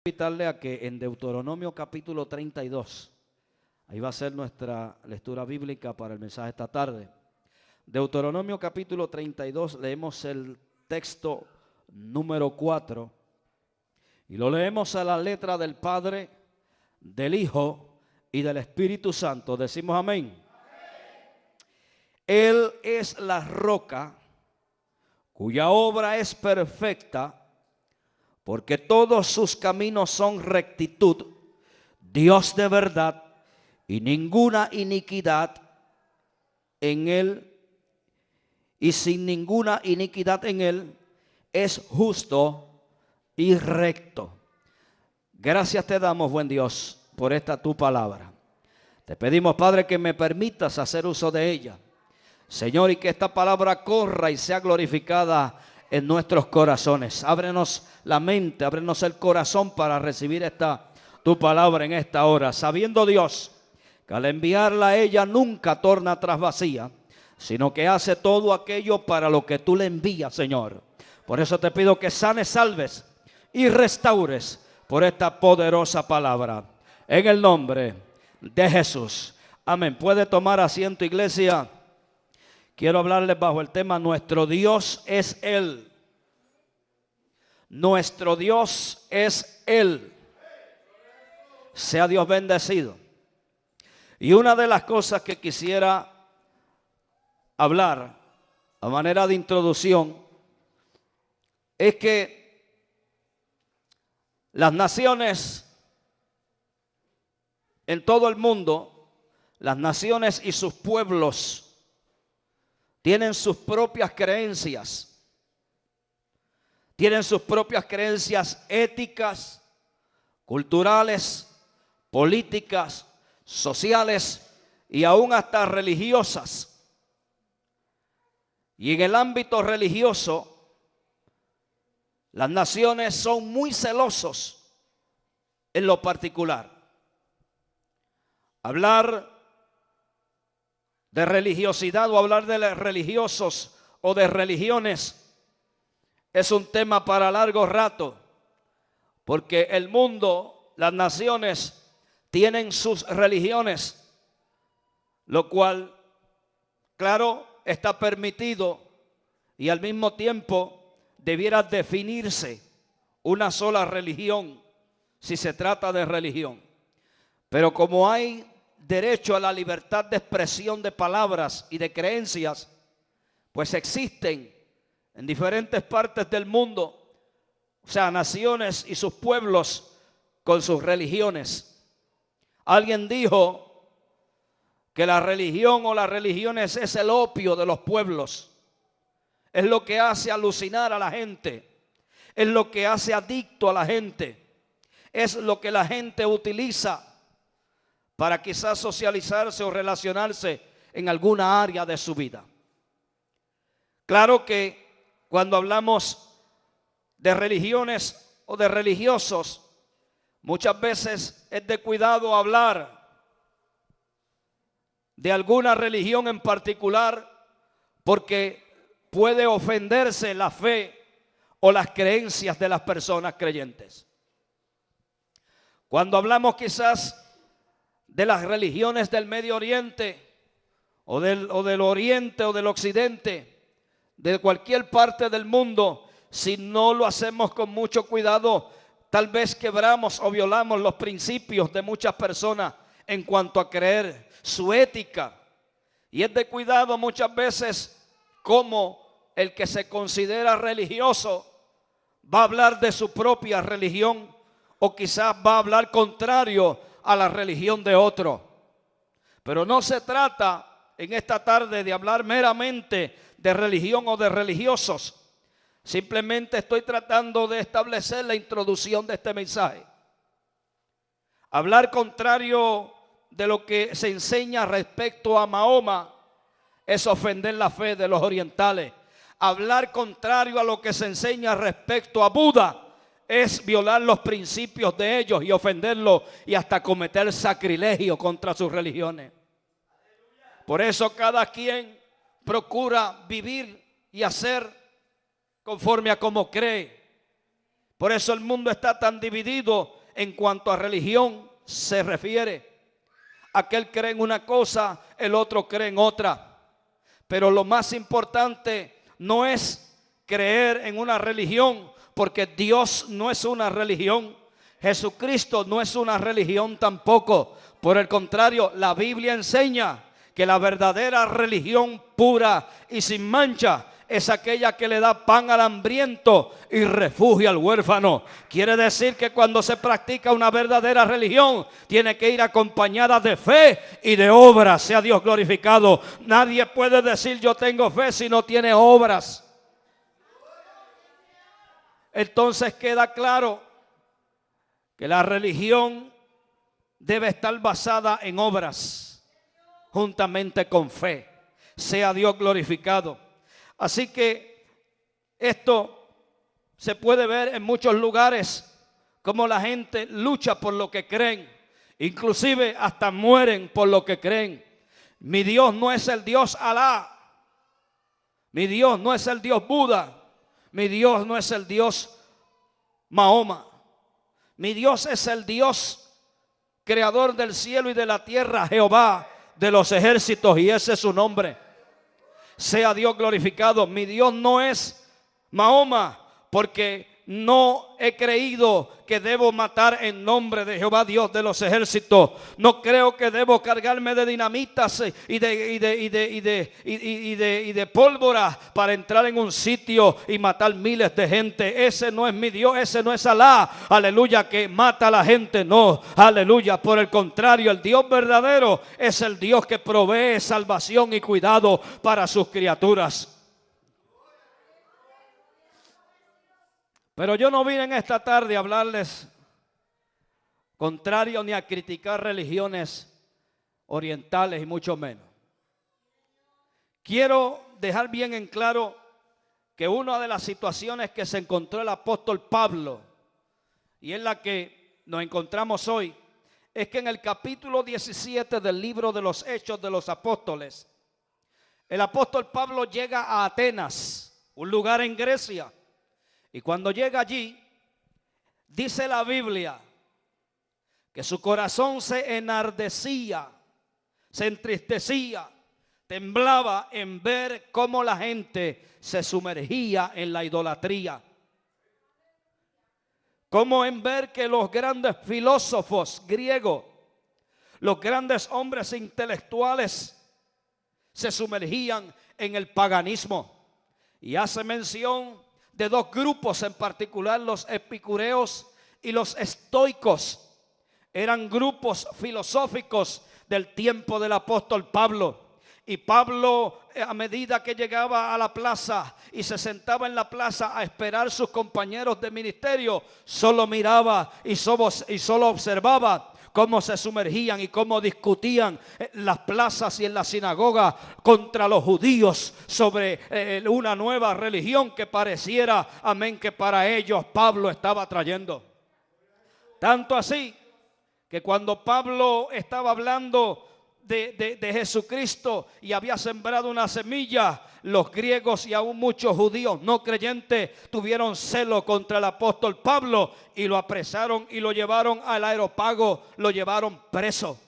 Invitarle a que en Deuteronomio capítulo 32, ahí va a ser nuestra lectura bíblica para el mensaje esta tarde. Deuteronomio capítulo 32, leemos el texto número 4 y lo leemos a la letra del Padre, del Hijo y del Espíritu Santo. Decimos amén. Él es la roca cuya obra es perfecta, porque todos sus caminos son rectitud, Dios de verdad, y ninguna iniquidad en él, y sin ninguna iniquidad en él, es justo y recto. Gracias te damos, buen Dios, por esta tu palabra. Te pedimos, Padre, que me permitas hacer uso de ella, Señor, y que esta palabra corra y sea glorificada en nuestros corazones. Ábrenos la mente, ábrenos el corazón para recibir esta tu palabra en esta hora, sabiendo, Dios, que al enviarla a ella nunca torna atrás vacía, sino que hace todo aquello para lo que tú le envías, Señor. Por eso te pido que sanes, salves y restaures por esta poderosa palabra, en el nombre de Jesús. Amén. Puede tomar asiento, iglesia. Quiero hablarles bajo el tema: nuestro Dios es Él. Nuestro Dios es Él. Sea Dios bendecido. Y una de las cosas que quisiera hablar a manera de introducción es que las naciones en todo el mundo, las naciones y sus pueblos, tienen sus propias creencias. Tienen sus propias creencias éticas, culturales, políticas, sociales y aún hasta religiosas. Y en el ámbito religioso, las naciones son muy celosos en lo particular. Hablar de religiosidad o hablar de religiosos o de religiones es un tema para largo rato, porque el mundo, las naciones tienen sus religiones, lo cual, claro, está permitido, y al mismo tiempo debiera definirse una sola religión si se trata de religión. Pero como hay derecho a la libertad de expresión de palabras y de creencias, pues existen en diferentes partes del mundo, o sea, naciones y sus pueblos con sus religiones. Alguien dijo que la religión o las religiones es el opio de los pueblos. Es lo que hace alucinar a la gente, es lo que hace adicto a la gente, es lo que la gente utiliza para quizás socializarse o relacionarse en alguna área de su vida. Claro que cuando hablamos de religiones o de religiosos, muchas veces es de cuidado hablar de alguna religión en particular, porque puede ofenderse la fe o las creencias de las personas creyentes. Cuando hablamos quizás de las religiones del Medio Oriente o del Oriente o del Occidente, de cualquier parte del mundo, si no lo hacemos con mucho cuidado, tal vez quebramos o violamos los principios de muchas personas en cuanto a creer, su ética. Y es de cuidado muchas veces cómo el que se considera religioso va a hablar de su propia religión, o quizás va a hablar contrario a la religión de otro. Pero no se trata en esta tarde de hablar meramente de religión o de religiosos. Simplemente estoy tratando de establecer la introducción de este mensaje. Hablar contrario de lo que se enseña respecto a Mahoma es ofender la fe de los orientales. Hablar contrario a lo que se enseña respecto a Buda es violar los principios de ellos y ofenderlos y hasta cometer sacrilegio contra sus religiones. Por eso cada quien procura vivir y hacer conforme a como cree. Por eso el mundo está tan dividido en cuanto a religión se refiere. Aquel cree en una cosa, el otro cree en otra. Pero lo más importante no es creer en una religión, porque Dios no es una religión. Jesucristo no es una religión tampoco. Por el contrario, la Biblia enseña que la verdadera religión pura y sin mancha es aquella que le da pan al hambriento y refugio al huérfano. Quiere decir que cuando se practica una verdadera religión, tiene que ir acompañada de fe y de obras. Sea Dios glorificado. Nadie puede decir yo tengo fe si no tiene obras. Entonces queda claro que la religión debe estar basada en obras, juntamente con fe. Sea Dios glorificado. Así que esto se puede ver en muchos lugares, como la gente lucha por lo que creen, inclusive hasta mueren por lo que creen. Mi Dios no es el Dios Alá, mi Dios no es el Dios Buda, mi Dios no es el Dios Mahoma, mi Dios es el Dios creador del cielo y de la tierra, Jehová de los ejércitos, y ese es su nombre. Sea Dios glorificado. Mi Dios no es Mahoma, porque no he creído que debo matar en nombre de Jehová Dios de los ejércitos. No creo que debo cargarme de dinamitas y de pólvora para entrar en un sitio y matar miles de gente. Ese no es mi Dios, ese no es Alá, aleluya, que mata a la gente. No, aleluya, por el contrario, el Dios verdadero es el Dios que provee salvación y cuidado para sus criaturas. Pero yo no vine en esta tarde a hablarles contrario ni a criticar religiones orientales y mucho menos. Quiero dejar bien en claro que una de las situaciones que se encontró el apóstol Pablo, y es la que nos encontramos hoy, es que en el capítulo 17 del libro de los Hechos de los Apóstoles, el apóstol Pablo llega a Atenas, un lugar en Grecia. Y cuando llega allí, dice la Biblia que su corazón se enardecía, se entristecía, temblaba en ver cómo la gente se sumergía en la idolatría. Como en ver que los grandes filósofos griegos, los grandes hombres intelectuales se sumergían en el paganismo. Y hace mención de dos grupos en particular, los epicureos y los estoicos. Eran grupos filosóficos del tiempo del apóstol Pablo. Y Pablo, a medida que llegaba a la plaza y se sentaba en la plaza a esperar sus compañeros de ministerio, solo miraba y solo observaba cómo se sumergían y cómo discutían en las plazas y en la sinagoga contra los judíos sobre una nueva religión que pareciera, amén, que para ellos Pablo estaba trayendo. Tanto así que cuando Pablo estaba hablando de Jesucristo y había sembrado una semilla, los griegos y aún muchos judíos no creyentes tuvieron celo contra el apóstol Pablo y lo apresaron y lo llevaron al Areópago, lo llevaron preso.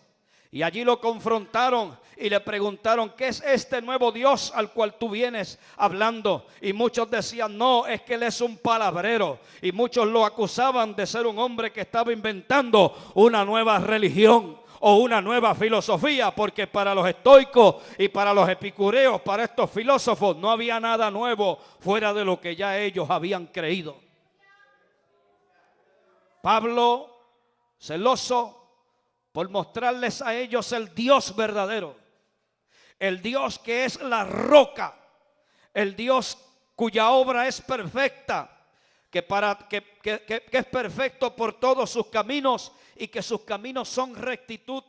Y allí lo confrontaron y le preguntaron: ¿qué es este nuevo Dios al cual tú vienes hablando? Y muchos decían: no, es que él es un palabrero. Y muchos lo acusaban de ser un hombre que estaba inventando una nueva religión o una nueva filosofía, porque para los estoicos y para los epicureos, para estos filósofos, no había nada nuevo fuera de lo que ya ellos habían creído. Pablo, celoso por mostrarles a ellos el Dios verdadero, el Dios que es la roca, el Dios cuya obra es perfecta, que es perfecto por todos sus caminos y que sus caminos son rectitud